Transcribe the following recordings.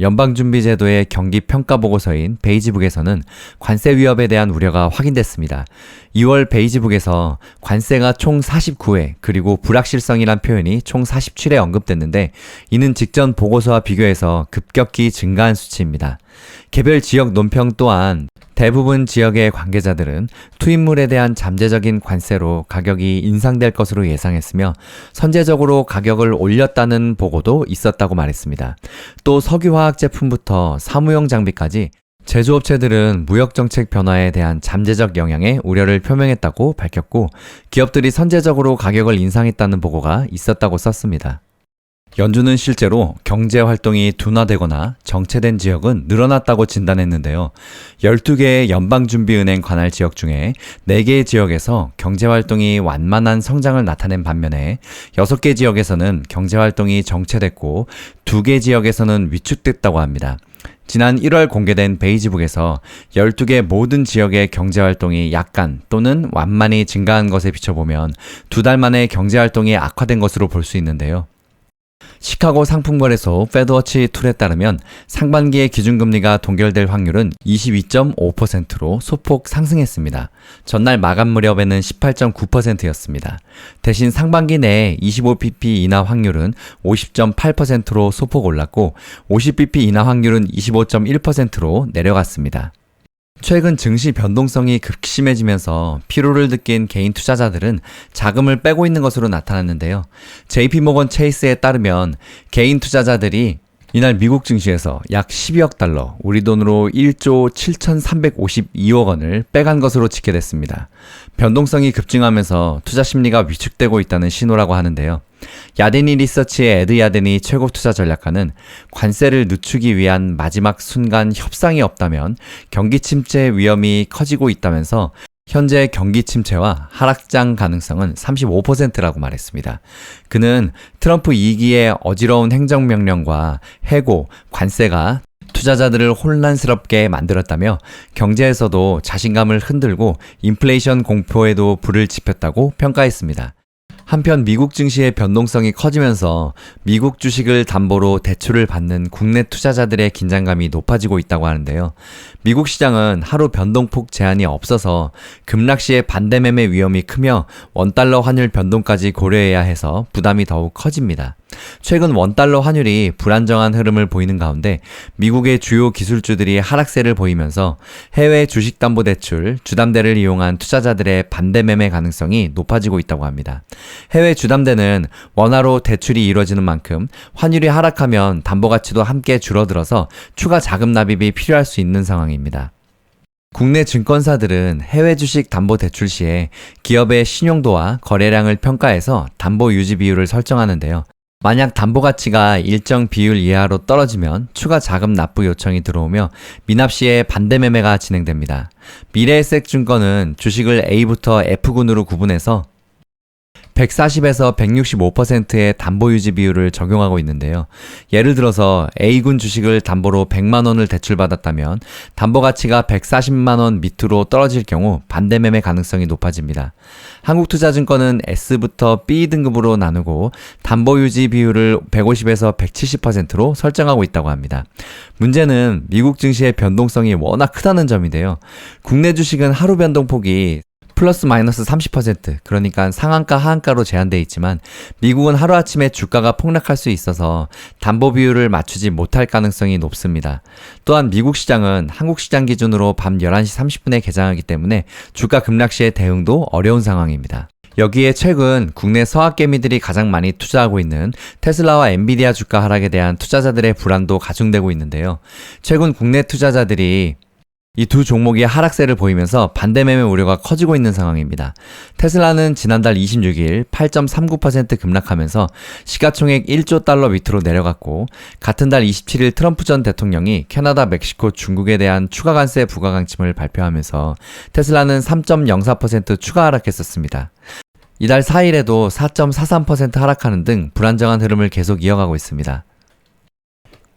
연방준비제도의 경기평가보고서인 베이지북에서는 관세 위협에 대한 우려가 확인됐습니다. 2월 베이지북에서 관세가 총 49회 그리고 불확실성이란 표현이 총 47회 언급됐는데 이는 직전 보고서와 비교해서 급격히 증가한 수치입니다. 개별 지역 논평 또한 대부분 지역의 관계자들은 투입물에 대한 잠재적인 관세로 가격이 인상될 것으로 예상했으며 선제적으로 가격을 올렸다는 보고도 있었다고 말했습니다. 또 석유화학 제품부터 사무용 장비까지 제조업체들은 무역정책 변화에 대한 잠재적 영향에 우려를 표명했다고 밝혔고 기업들이 선제적으로 가격을 인상했다는 보고가 있었다고 썼습니다. 연준은 실제로 경제활동이 둔화되거나 정체된 지역은 늘어났다고 진단했는데요. 12개의 연방준비은행 관할 지역 중에 4개의 지역에서 경제활동이 완만한 성장을 나타낸 반면에 6개 지역에서는 경제활동이 정체됐고 2개 지역에서는 위축됐다고 합니다. 지난 1월 공개된 베이지북에서 12개 모든 지역의 경제활동이 약간 또는 완만히 증가한 것에 비춰보면 2달 만에 경제활동이 악화된 것으로 볼 수 있는데요. 시카고 상품거래소 페드워치 툴에 따르면 상반기에 기준금리가 동결될 확률은 22.5%로 소폭 상승했습니다. 전날 마감 무렵에는 18.9%였습니다. 대신 상반기 내에 25bp 인하 확률은 50.8%로 소폭 올랐고 50bp 인하 확률은 25.1%로 내려갔습니다. 최근 증시 변동성이 극심해지면서 피로를 느낀 개인 투자자들은 자금을 빼고 있는 것으로 나타났는데요. JP모건 체이스에 따르면 개인 투자자들이 이날 미국 증시에서 약 12억 달러, 우리 돈으로 1조 7,352억 원을 빼간 것으로 집계됐습니다. 변동성이 급증하면서 투자 심리가 위축되고 있다는 신호라고 하는데요. 야데니 리서치의 에드 야데니 최고 투자 전략가는 관세를 늦추기 위한 마지막 순간 협상이 없다면 경기 침체 위험이 커지고 있다면서 현재 경기 침체와 하락장 가능성은 35%라고 말했습니다. 그는 트럼프 2기의 어지러운 행정명령과 해고, 관세가 투자자들을 혼란스럽게 만들었다며 경제에서도 자신감을 흔들고 인플레이션 공포에도 불을 지폈다고 평가했습니다. 한편 미국 증시의 변동성이 커지면서 미국 주식을 담보로 대출을 받는 국내 투자자들의 긴장감이 높아지고 있다고 하는데요. 미국 시장은 하루 변동폭 제한이 없어서 급락 시의 반대 매매 위험이 크며 원달러 환율 변동까지 고려해야 해서 부담이 더욱 커집니다. 최근 원달러 환율이 불안정한 흐름을 보이는 가운데 미국의 주요 기술주들이 하락세를 보이면서 해외 주식담보대출, 주담대를 이용한 투자자들의 반대 매매 가능성이 높아지고 있다고 합니다. 해외 주담대는 원화로 대출이 이루어지는 만큼 환율이 하락하면 담보가치도 함께 줄어들어서 추가 자금 납입이 필요할 수 있는 상황입니다. 국내 증권사들은 해외 주식 담보 대출 시에 기업의 신용도와 거래량을 평가해서 담보 유지 비율을 설정하는데요. 만약 담보 가치가 일정 비율 이하로 떨어지면 추가 자금 납부 요청이 들어오며 미납 시에 반대 매매가 진행됩니다. 미래에셋증권은 주식을 A부터 F군으로 구분해서 140에서 165%의 담보 유지 비율을 적용하고 있는데요. 예를 들어서 A군 주식을 담보로 100만 원을 대출받았다면 담보 가치가 140만 원 밑으로 떨어질 경우 반대 매매 가능성이 높아집니다. 한국투자증권은 S부터 B 등급으로 나누고 담보 유지 비율을 150에서 170%로 설정하고 있다고 합니다. 문제는 미국 증시의 변동성이 워낙 크다는 점인데요. 국내 주식은 하루 변동폭이 플러스 마이너스 30%, 그러니까 상한가 하한가로 제한되어 있지만 미국은 하루아침에 주가가 폭락할 수 있어서 담보 비율을 맞추지 못할 가능성이 높습니다. 또한 미국 시장은 한국 시장 기준으로 밤 11시 30분에 개장하기 때문에 주가 급락 시의 대응도 어려운 상황입니다. 여기에 최근 국내 서학개미들이 가장 많이 투자하고 있는 테슬라와 엔비디아 주가 하락에 대한 투자자들의 불안도 가중되고 있는데요. 최근 국내 투자자들이 이 두 종목이 하락세를 보이면서 반대 매매 우려가 커지고 있는 상황입니다. 테슬라는 지난달 26일 8.39% 급락하면서 시가총액 1조 달러 밑으로 내려갔고 같은 달 27일 트럼프 전 대통령이 캐나다, 멕시코, 중국에 대한 추가 관세 부과 강침을 발표하면서 테슬라는 3.04% 추가 하락했었습니다. 이달 4일에도 4.43% 하락하는 등 불안정한 흐름을 계속 이어가고 있습니다.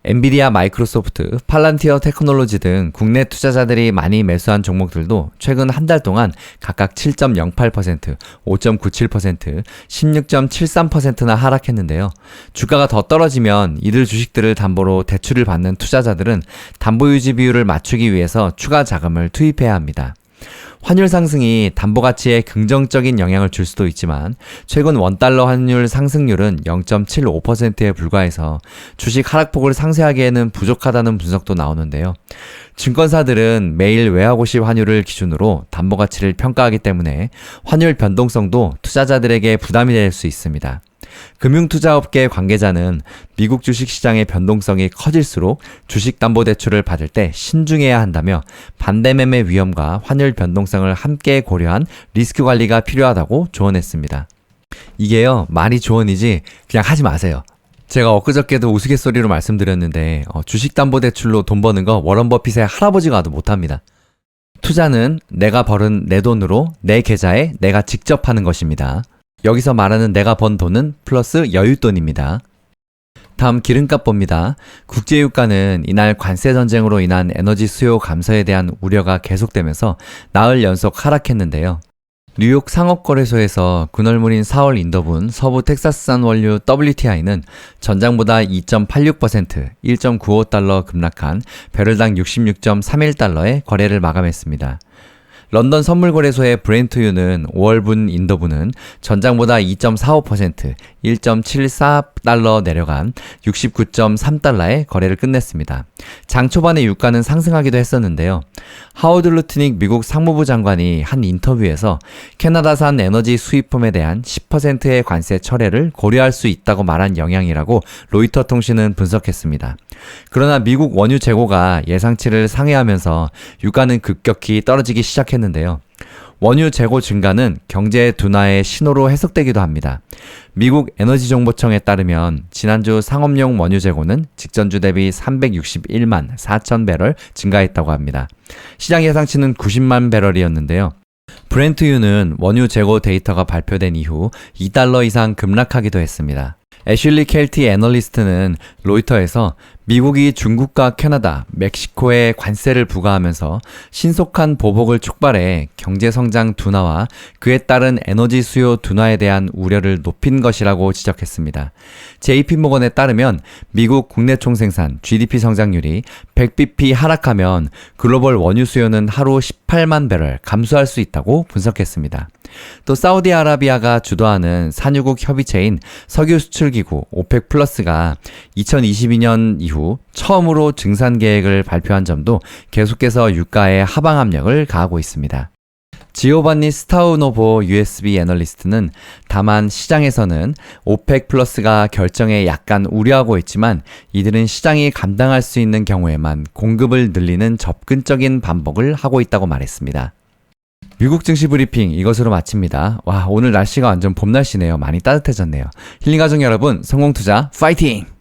엔비디아, 마이크로소프트, 팔란티어 테크놀로지 등 국내 투자자들이 많이 매수한 종목들도 최근 한 달 동안 각각 7.08%, 5.97%, 16.73%나 하락했는데요. 주가가 더 떨어지면 이들 주식들을 담보로 대출을 받는 투자자들은 담보 유지 비율을 맞추기 위해서 추가 자금을 투입해야 합니다. 환율 상승이 담보 가치에 긍정적인 영향을 줄 수도 있지만 최근 원달러 환율 상승률은 0.75%에 불과해서 주식 하락폭을 상쇄하기에는 부족하다는 분석도 나오는데요. 증권사들은 매일 외화고시 환율을 기준으로 담보 가치를 평가하기 때문에 환율 변동성도 투자자들에게 부담이 될 수 있습니다. 금융투자업계 관계자는 미국 주식시장의 변동성이 커질수록 주식담보대출을 받을 때 신중해야 한다며 반대매매 위험과 환율 변동성을 함께 고려한 리스크 관리가 필요하다고 조언했습니다. 이게요, 말이 조언이지 그냥 하지 마세요. 제가 엊그저께도 우스갯소리로 말씀드렸는데 주식담보대출로 돈 버는 거 워런 버핏의 할아버지가 와도 못합니다. 투자는 내가 벌은 내 돈으로 내 계좌에 내가 직접 하는 것입니다. 여기서 말하는 내가 번 돈은 플러스 여윳돈입니다. 다음 기름값 봅니다. 국제유가는 이날 관세 전쟁으로 인한 에너지 수요 감소에 대한 우려가 계속되면서 나흘 연속 하락했는데요. 뉴욕 상업거래소에서 그날물인 4월 인더분 서부 텍사스산 원유 WTI는 전장보다 2.86%, 1.95달러 급락한 배럴당 66.31달러에 거래를 마감했습니다. 런던 선물거래소의 브렌트유는 5월분 인더분은 전장보다 2.45%, 1.74달러 내려간 69.3달러에 거래를 끝냈습니다. 장 초반에 유가는 상승하기도 했었는데요. 하워드 루트닉 미국 상무부 장관이 한 인터뷰에서 캐나다산 에너지 수입품에 대한 10%의 관세 철회를 고려할 수 있다고 말한 영향이라고 로이터 통신은 분석했습니다. 그러나 미국 원유 재고가 예상치를 상회하면서 유가는 급격히 떨어지기 시작했는데요. 원유 재고 증가는 경제 둔화의 신호로 해석되기도 합니다. 미국 에너지정보청에 따르면 지난주 상업용 원유 재고는 직전주 대비 361만 4천 배럴 증가했다고 합니다. 시장 예상치는 90만 배럴이었는데요. 브렌트유는 원유 재고 데이터가 발표된 이후 2달러 이상 급락하기도 했습니다. 애슐리 켈티 애널리스트는 로이터에서 미국이 중국과 캐나다, 멕시코에 관세를 부과하면서 신속한 보복을 촉발해 경제성장 둔화와 그에 따른 에너지 수요 둔화에 대한 우려를 높인 것이라고 지적했습니다. JP모건에 따르면 미국 국내 총생산 GDP 성장률이 100bp 하락하면 글로벌 원유 수요는 하루 18만 배럴 감소할 수 있다고 분석했습니다. 또 사우디아라비아가 주도하는 산유국 협의체인 석유 수출기구 오펙 플러스가 2022년 이후 처음으로 증산 계획을 발표한 점도 계속해서 유가에 하방 압력을 가하고 있습니다. 지오반니 스타우노보 USB 애널리스트는 다만 시장에서는 오펙 플러스가 결정에 약간 우려하고 있지만 이들은 시장이 감당할 수 있는 경우에만 공급을 늘리는 접근적인 반복을 하고 있다고 말했습니다. 미국 증시 브리핑 이것으로 마칩니다. 와, 오늘 날씨가 완전 봄 날씨네요. 많이 따뜻해졌네요. 힐링가족 여러분, 성공투자 파이팅!